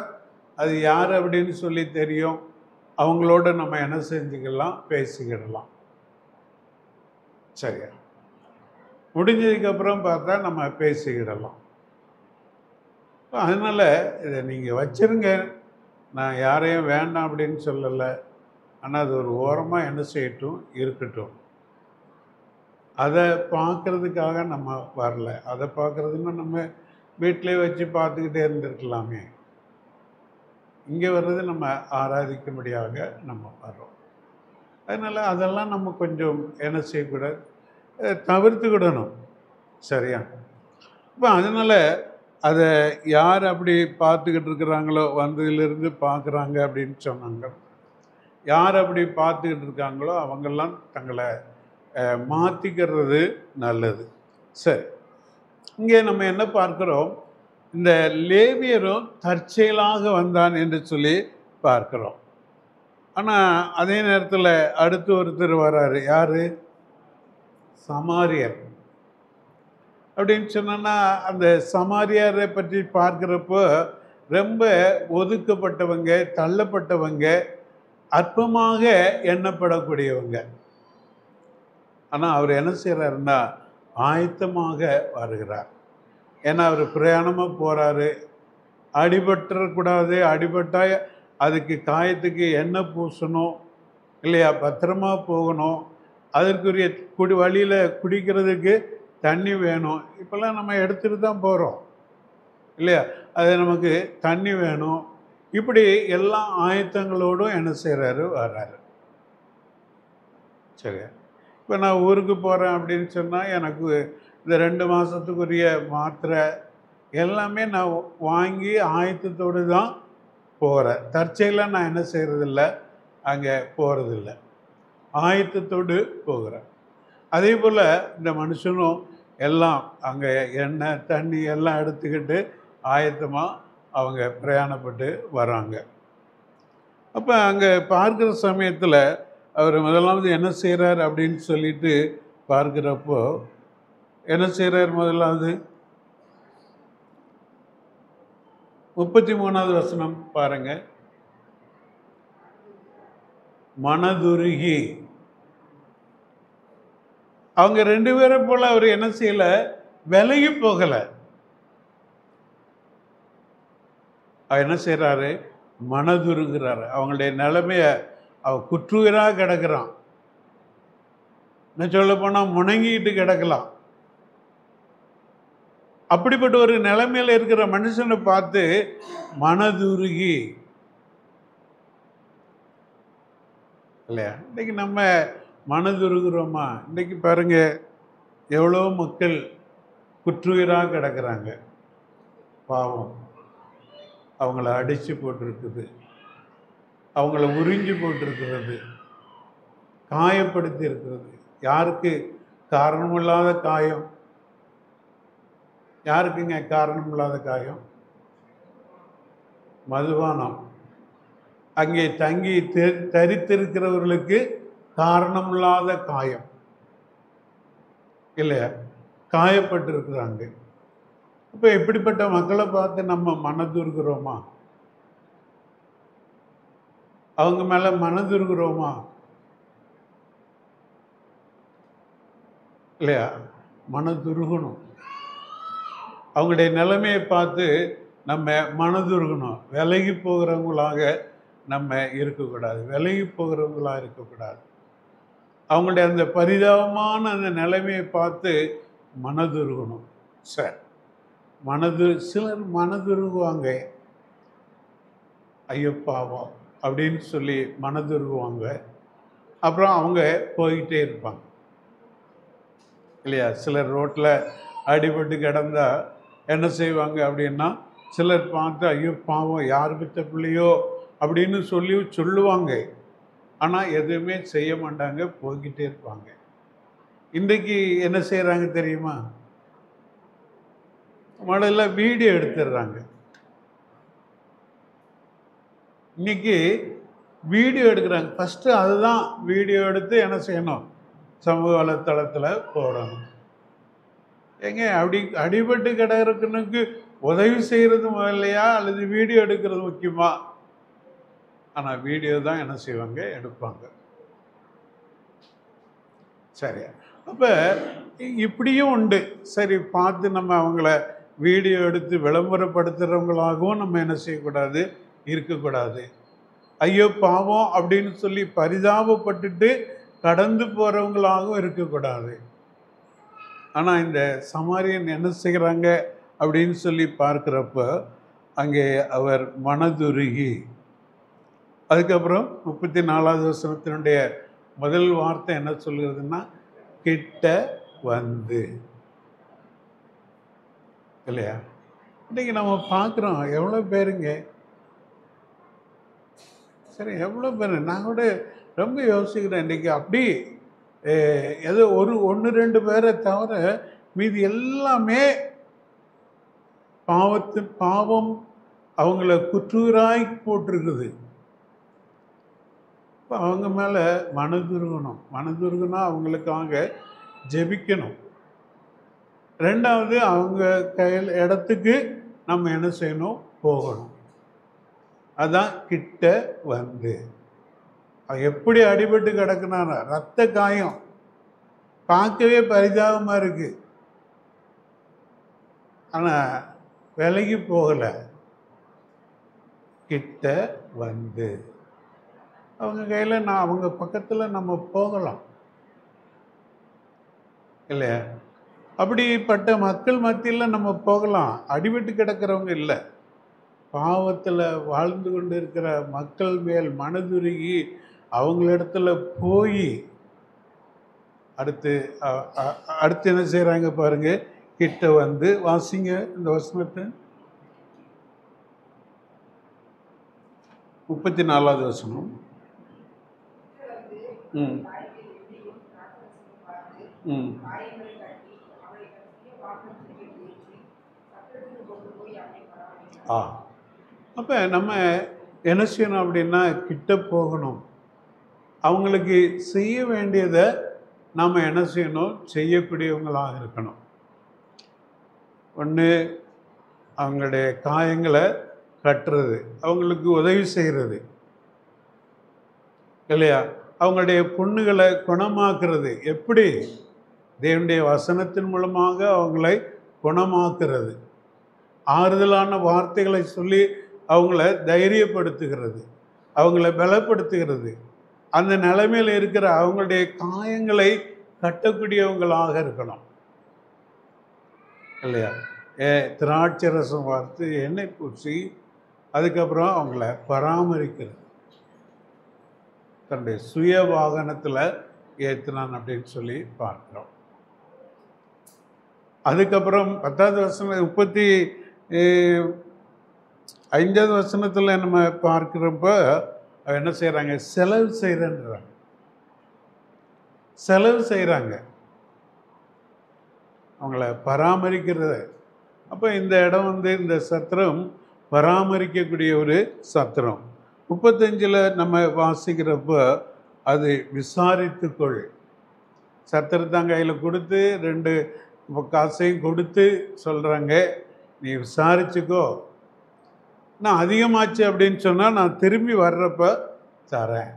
Speaker 1: அது யார் அப்படின்னு சொல்லி தெரியும். அவங்களோட நம்ம என்ன செஞ்சுக்கலாம், பேசிக்கிடலாம். சரியா? முடிஞ்சதுக்கப்புறம் பார்த்தா நம்ம பேசிக்கிடலாம். அதனால் இதை நீங்கள் வச்சுருங்க. நான் யாரையும் வேண்டாம் அப்படின்னு சொல்லலை. ஆனால் அது ஒரு ஓரமாக என்ன செய்யட்டும், இருக்கட்டும். அதை பார்க்குறதுக்காக நம்ம வரல. அதை பார்க்குறதுன்னா நம்ம வீட்டிலே வச்சு பார்த்துக்கிட்டே இருந்திருக்கலாமே. இங்கே வர்றது நம்ம ஆராதிக்கும்படியாக நம்ம வர்றோம். அதனால் அதெல்லாம் நம்ம கொஞ்சம் என்ன செய்யக்கூடாது, தவிர்த்துக்கிடணும். சரியா? இப்போ அதனால் அதை யார் அப்படி பார்த்துக்கிட்டு இருக்கிறாங்களோ, வந்ததிலிருந்து பார்க்குறாங்க அப்படின்னு சொன்னாங்க. யார் அப்படி பார்த்துக்கிட்டு இருக்காங்களோ அவங்கெல்லாம் தங்களை மாற்றிக்கிறது நல்லது. சரி, இங்கே நம்ம என்ன பார்க்குறோம், இந்த லேவியரும் தற்செயலாக வந்தான் என்று சொல்லி பார்க்குறோம். ஆனால் அதே நேரத்தில் அடுத்து ஒருத்தர் வர்றாரு. யார்? சமாரியர். அப்படின்னு சொன்னோன்னா, அந்த சமாரியரை பற்றி பார்க்குறப்போ ரொம்ப ஒதுக்கப்பட்டவங்க, தள்ளப்பட்டவங்க, அற்பமாக எண்ணப்படக்கூடியவங்க. ஆனால் அவர் என்ன செய்கிறாருன்னா, ஆயத்தமாக வருகிறார். ஏன்னா அவர் பிரயாணமாக போகிறாரு. அடிபட்டுறக்கூடாது, அடிபட்டால் அதுக்கு காயத்துக்கு எண்ணெய் பூசணும் இல்லையா, பத்திரமா போகணும். அதற்குரிய வழியில் குடிக்கிறதுக்கு தண்ணி வேணும். இப்போல்லாம் நம்ம எடுத்துகிட்டு தான் போகிறோம் இல்லையா, அது நமக்கு தண்ணி வேணும். இப்படி எல்லா ஆயத்தங்களோடும் என்ன செய்கிறாரு, வர்றாரு. சரி, இப்போ நான் ஊருக்கு போகிறேன் அப்படின்னு சொன்னால் எனக்கு இந்த 2 மாதத்துக்குரிய மாத்திரை எல்லாமே நான் வாங்கி ஆயத்தத்தோடு தான் போகிறேன். தற்செயலாக நான் என்ன செய்கிறதில்ல, அங்கே போகிறதில்ல, ஆயத்தத்தோடு போகிறேன். அதே போல் இந்த மனுஷனும் எல்லாம் அங்கே எண்ணெய் தண்ணி எல்லாம் எடுத்துக்கிட்டு ஆயத்தமாக அவங்க பிரயாணப்பட்டு வராங்க. அப்போ அங்கே பார்க்குற சமயத்தில் அவர் முதலாவது என்ன செய்கிறார் அப்படின்னு சொல்லிட்டு பார்க்குறப்போ என்ன செய்கிறார்? முதலாவது 33வது வசனம் பாருங்க. மனதுருகி. அவங்க 2 பேரை போல அவர் என்ன செய்யல? விலகி போகல. அவர் என்ன செய்யறாரு? மனதுருகிறாரு. அவங்களுடைய நிலைமைய அவ குற்றுயிராக கிடக்கிறான். என்ன சொல்ல போனா முணங்கிட்டு கிடக்கலாம். அப்படிப்பட்ட ஒரு நிலைமையில இருக்கிற மனுஷனை பார்த்து மனதுருகி இல்லையா? இன்னைக்கு நம்ம மனதுருகிறோமா? இன்னைக்கு பாருங்க, எவ்வளோ மக்கள் குற்றுயிராக கிடக்கிறாங்க. பாவம், அவங்கள அடித்து போட்டிருக்குது, அவங்கள உறிஞ்சி போட்டிருக்கிறது, காயப்படுத்தி இருக்கிறது. யாருக்கு காரணமில்லாத காயம்? யாருக்குங்க காரணம் இல்லாத காயம்? மதுபானம். அங்கே தங்கி தரித்திருக்கிறவர்களுக்கு காரணமில்லாத காயம் இல்லையா? காயப்பட்டிருக்கிறாங்க. இப்போ இப்படிப்பட்ட மக்களை பார்த்து நம்ம மனதுருகிறோமா? அவங்க மேல மனதுருகிறோமா? இல்லையா? மனதுருகணும். அவங்களுடைய நிலைமையை பார்த்து நம்ம மனதுருகணும். விலகி போகிறவங்களாக நம்ம இருக்கக்கூடாது. விலகி போகிறவங்களாக இருக்கக்கூடாது. அவங்களுடைய அந்த பரிதாபமான அந்த நிலைமையை பார்த்து மனதுருகணும். சார், சிலர் மனதுருகுவாங்க. ஐயோ பாவம் அப்படின்னு சொல்லி மனதுருகுவாங்க. அப்புறம் அவங்க போய்கிட்டே இருப்பாங்க இல்லையா? சிலர் ரோட்டில் அடிபட்டு கிடந்தா என்ன செய்வாங்க அப்படின்னா, சிலர் பார்த்து ஐயோ பாவம், யார் பெற்ற பிள்ளையோ அப்படின்னு சொல்லுவாங்க. ஆனால் எதுவுமே செய்ய மாட்டாங்க, போய்கிட்டே இருப்பாங்க. இன்றைக்கு என்ன செய்கிறாங்க தெரியுமா? முதல்ல வீடியோ எடுத்துடுறாங்க. இன்னைக்கு வீடியோ எடுக்கிறாங்க. ஃபஸ்ட்டு அதுதான் வீடியோ எடுத்து என்ன செய்யணும்? சமூக வலைத்தளத்தில் போடணும். ஏங்க, அடிபட்டு கிடக்கிறனுக்கு உதவி செய்கிறது முதல்லையா அல்லது வீடியோ எடுக்கிறது முக்கியமா? ஆனால் வீடியோ தான் என்ன செய்வாங்க? எடுப்பாங்க. சரி, அப்போ இப்படியும் உண்டு. சரி, பார்த்து நம்ம அவங்கள வீடியோ எடுத்து விளம்பரப்படுத்துகிறவங்களாகவும் நம்ம என்ன செய்யக்கூடாது? இருக்கக்கூடாது. ஐயோ பாவம் அப்படின்னு சொல்லி பரிதாபப்பட்டுட்டு கடந்து போகிறவங்களாகவும் இருக்கக்கூடாது. ஆனால் இந்த சமாரியன் என்ன செய்கிறாங்க அப்படின்னு சொல்லி பார்க்குறப்ப அங்கே அவர் மனதுருகி. அதுக்கப்புறம் 34வது வசனத்தினுடைய முதல் வார்த்தை என்ன சொல்கிறதுன்னா, கிட்ட வந்து. இல்லையா? இன்னைக்கு நம்ம பார்க்குறோம் எவ்வளோ பேருங்க. சரி, எவ்வளோ பேர்? நான் கூட ரொம்ப யோசிக்கிறேன். இன்றைக்கி அப்படி ஏதோ 1-2 பேரை தவிர மீதி எல்லாமே பாவம் அவங்கள குற்றுயிராய் போட்டிருக்குது. இப்போ அவங்க மேலே மனதுருகணும். மனதுருகுனா அவங்களுக்காக ஜெபிக்கணும். ரெண்டாவது, அவங்க இடத்துக்கு நம்ம என்ன செய்யணும்? போகணும். அதான் கிட்ட வந்து. எப்படி அடிபட்டு கிடக்குனாரா? ரத்த காயம், பார்க்கவே பரிதாபமாக இருக்கு. ஆனால் விலகி போகலை. கிட்ட வந்து அவங்க கையில் அவங்க பக்கத்தில் நம்ம போகலாம் இல்லையா? அப்படிப்பட்ட மக்கள் மத்தியில் நம்ம போகலாம். அடிபட்டு கிடக்கிறவங்க இல்லை. பாவத்தில் வாழ்ந்து கொண்டு இருக்கிற மக்கள் மேல் மனதுருகி அவங்களிடத்துல போய் அடுத்து என்ன செய்கிறாங்க பாருங்க? கிட்ட வந்து. வாசிங்க இந்த வசனத்தை. 34வது வசனம். ஆ அப்போ நம்ம என்ன செய்யணும் அப்படின்னா கிட்ட போகணும். அவங்களுக்கு செய்ய வேண்டியதை நாம் என்ன செய்யணும், செய்யக்கூடியவங்களாக இருக்கணும். ஒன்று அவங்களுடைய காயங்களை கட்டுறது, அவங்களுக்கு உதவி செய்கிறது இல்லையா, அவங்களுடைய புண்ணுகளை குணமாக்குறது. எப்படி? தேவனுடைய வசனத்தின் மூலமாக அவங்களை குணமாக்குறது, ஆறுதலான வார்த்தைகளை சொல்லி அவங்கள தைரியப்படுத்துகிறது, அவங்கள பலப்படுத்துகிறது. அந்த நிலைமையில் இருக்கிற அவங்களுடைய காயங்களை கட்டக்கூடியவங்களாக இருக்கணும் இல்லையா. திராட்சை ரசம் வார்த்து எண்ணெய் பூசி அதுக்கப்புறம் அவங்கள பராமரிக்கிறது. தன்னுடைய சுய வாகனத்தில் ஏற்றினான் அப்படின்னு சொல்லி பார்க்கிறோம். அதுக்கப்புறம் 10வது வசனம் 35வது வசனத்தில் நம்ம பார்க்கிறப்ப என்ன செய்கிறாங்க, செலவு செய்கிறேன்றாங்க. செலவு செய்கிறாங்க, அவங்கள பராமரிக்கிறது. அப்போ இந்த இடம் இந்த சத்திரம் பராமரிக்கக்கூடிய ஒரு சத்திரம். 35ல் நம்ம வாசிக்கிறப்ப அது விசாரித்துக்கொள். சத்திரத்தான் கையில் கொடுத்து 2 காசையும் கொடுத்து சொல்கிறாங்க, நீ விசாரிச்சுக்கோ, நான் அதிகமாச்சு அப்படின்னு சொன்னால் நான் திரும்பி வர்றப்ப தரேன்.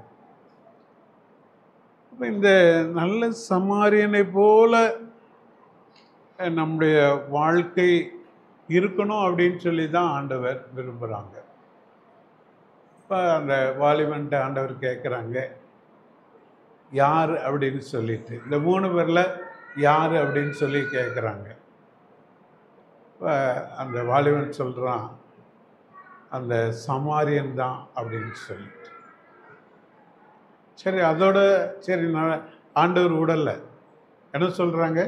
Speaker 1: அப்போ இந்த நல்ல சமாரியனை போல நம்முடைய வாழ்க்கை இருக்கணும் அப்படின்னு சொல்லி தான் ஆண்டவர் விரும்புகிறாங்க. இப்போ அந்த வாலிபன்ட்ட ஆண்டவர் கேட்குறாங்க, யார் அப்படின்னு சொல்லிட்டு, இந்த 3 பேரில் யார் அப்படின்னு சொல்லி கேட்குறாங்க. இப்போ அந்த வாலிபன் சொல்கிறான், அந்த சமாரியன் தான் அப்படின்னு சொல்லிட்டு. சரி, அதோட சரி, நான் ஆண்டவர் விடலை. என்ன சொல்கிறாங்க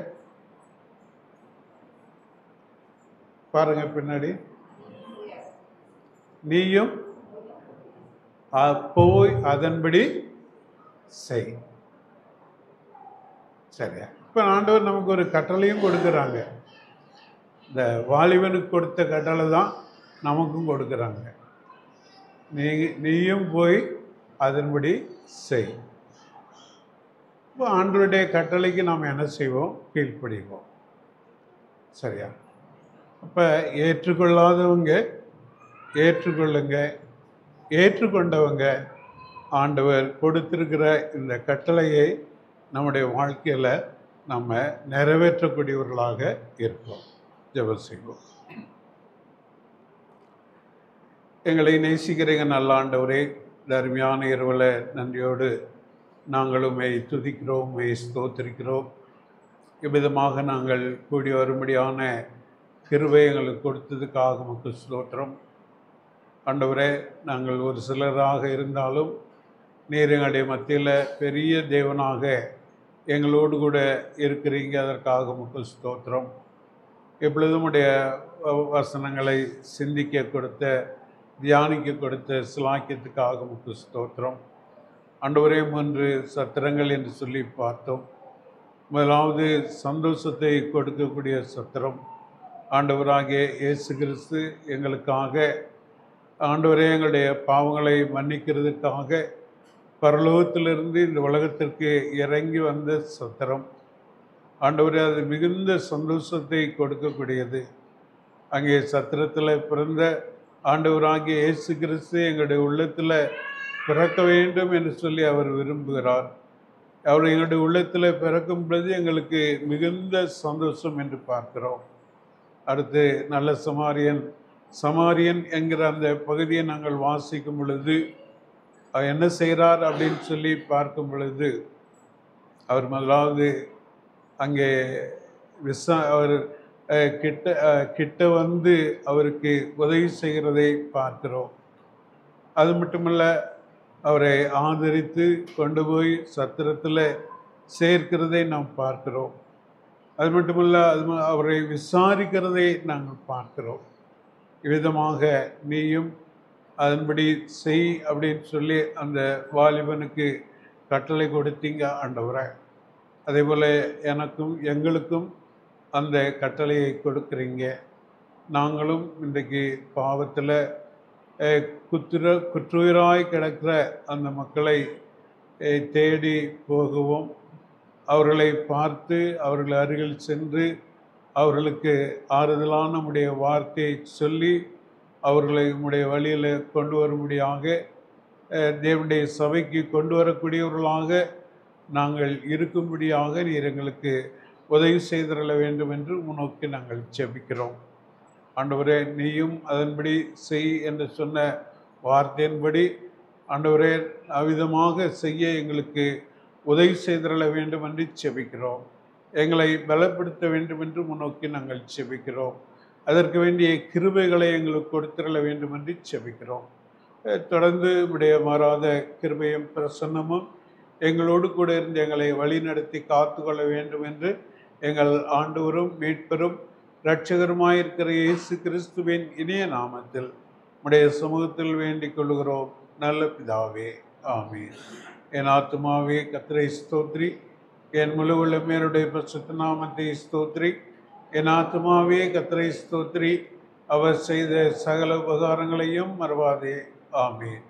Speaker 1: பாருங்க பின்னாடி, நீயும் போய் அதன்படி செய். சரியா? இப்போ ஆண்டவர் நமக்கு ஒரு கட்டளையும் கொடுக்குறாங்க. இந்த வாலிபனுக்கு கொடுத்த கட்டளை தான் நமக்கும் கொடுக்குறாங்க. நீயும் போய் அதன்படி செய். இப்போ ஆண்டவருடைய கட்டளைக்கு நாம் என்ன செய்வோம், கீழ்ப்படிவோம். சரியா? அப்போ ஏற்றுக்கொள்ளாதவங்க ஏற்றுக்கொள்ளுங்க, ஏற்றுக்கொண்டவங்க ஆண்டவர் கொடுத்திருக்கிற இந்த கட்டளையை நம்முடைய வாழ்க்கையில் நம்ம நிறைவேற்றக்கூடியவர்களாக இருப்போம். ஜெபம் செய்வோம். எங்களை நேசிக்கிறீங்க நல்ல ஆண்டவரே, அருமையான இரவில் நன்றியோடு நாங்களும் துதிக்கிறோம், ஸ்தோத்திரிக்கிறோம். இவ்விதமாக நாங்கள் கூடி வரும்படியான கிருபை எங்களுக்கு கொடுத்ததுக்காக உமக்கு ஸ்தோத்திரம். ஆண்டவரே, நாங்கள் ஒரு சிலராக இருந்தாலும் நீர் எங்களுடைய மத்தியில் பெரிய தேவனாக எங்களோடு கூட இருக்கிறீங்க, அதற்காக உமக்கு ஸ்தோத்திரம். எப்பொழுதும் உடைய வசனங்களை சிந்திக்க கொடுத்த, தியானிக்க கொடுத்த சிலாக்கியத்துக்காக உமக்கு ஸ்தோத்திரம். ஆண்டவரே, 3 சத்திரங்கள் என்று சொல்லி பார்த்தோம். முதலாவது சந்தோஷத்தை கொடுக்கக்கூடிய சத்திரம். ஆண்டவராகிய இயேசு கிறிஸ்து எங்களுக்காக, ஆண்டவரே, எங்களுடைய பாவங்களை மன்னிக்கிறதுக்காக பரலோகத்திலிருந்து இந்த உலகத்திற்கு இறங்கி வந்த சத்திரம். ஆண்டவரே, அது மிகுந்த சந்தோஷத்தை கொடுக்கக்கூடியது. அங்கே சத்திரத்தில் பிறந்த ஆண்டவராகிய இயேசு கிறிஸ்து எங்களுடைய உள்ளத்தில் பிறக்க வேண்டும் என்று சொல்லி அவர் விரும்புகிறார். அவர் எங்களுடைய உள்ளத்தில் பிறக்கும் பொழுது எங்களுக்கு மிகுந்த சந்தோஷம் என்று பார்க்கிறோம். அடுத்து நல்ல சமாரியன் என்கிற அந்த பகுதியை நாங்கள் வாசிக்கும் பொழுது அவர் என்ன செய்கிறார் அப்படின்னு சொல்லி பார்க்கும் பொழுது, அவர் முதலாவது அங்கே அவர் கிட்ட வந்து அவருக்கு உதவி செய்கிறதை பார்க்கிறோம். அது மட்டுமல்ல, அவரை ஆதரித்து கொண்டு போய் சத்திரத்தில் சேர்க்கிறதை நாம் பார்க்கிறோம். அது மட்டுமல்ல, அவரை விசாரிக்கிறதை நாங்கள் பார்க்கிறோம். இவ்விதமாக நீயும் அதன்படி செய் அப்படின்னு சொல்லி அந்த வாலிபனுக்கு கட்டளை கொடுத்தீங்க ஆண்டவரை. அதே போல் எனக்கும் எங்களுக்கும் அந்த கட்டளையை கொடுக்குறீங்க. நாங்களும் இன்றைக்கு பாவத்தில் குற்றுயிராய் கிடக்கிற அந்த மக்களை தேடி போகவும் அவர்களை பார்த்து அவர்கள் அருகில் சென்று அவர்களுக்கு ஆறுதலான நம்முடைய வார்த்தையை சொல்லி அவர்களை நம்முடைய வழியில் கொண்டு வரும்படியாக தேவனுடைய சபைக்கு கொண்டு வரக்கூடியவர்களாக நாங்கள் இருக்கும்படியாக நீர் எங்களுக்கு உதவி செய்திட வேண்டும் என்று முன்னோக்கி நாங்கள் ஜெபிக்கிறோம். ஆண்டவரே, நீயும் அதன்படி செய் என்று சொன்ன வார்த்தையின்படி ஆண்டவரே அவ்விதமாக செய்ய எங்களுக்கு உதவி செய்திட வேண்டும் என்று ஜெபிக்கிறோம். எங்களை பலப்படுத்த வேண்டும் என்று முன்னோக்கி நாங்கள் ஜெபிக்கிறோம். அதற்கு வேண்டிய கிருபைகளை எங்களுக்கு கொடுத்திட வேண்டும் என்று ஜெபிக்கிறோம். தொடர்ந்து உடைய மாறாத கிருபையும் பிரசன்னமும் எங்களோடு கூட இருந்து எங்களை வழி நடத்தி காத்து கொள்ள வேண்டும் என்று எங்கள் ஆண்டவரும் மீட்பரும் இரட்சகருமாயிருக்கிற இயேசு கிறிஸ்துவின் இனிய நாமத்தில் உடைய சமூகத்தில் வேண்டிக் கொள்கிறோம் நல்ல பிதாவே, ஆமீன். என் ஆத்துமாவே கர்த்தரை ஸ்தோத்ரி, என் முழு உள்ளமையருடைய பரிசுத்த நாமத்தை ஸ்தோத்ரி. என் ஆத்துமாவே கர்த்தரை ஸ்தோத்ரி, அவர் செய்த சகல உபகாரங்களையும் மறவாதே. ஆமீன்.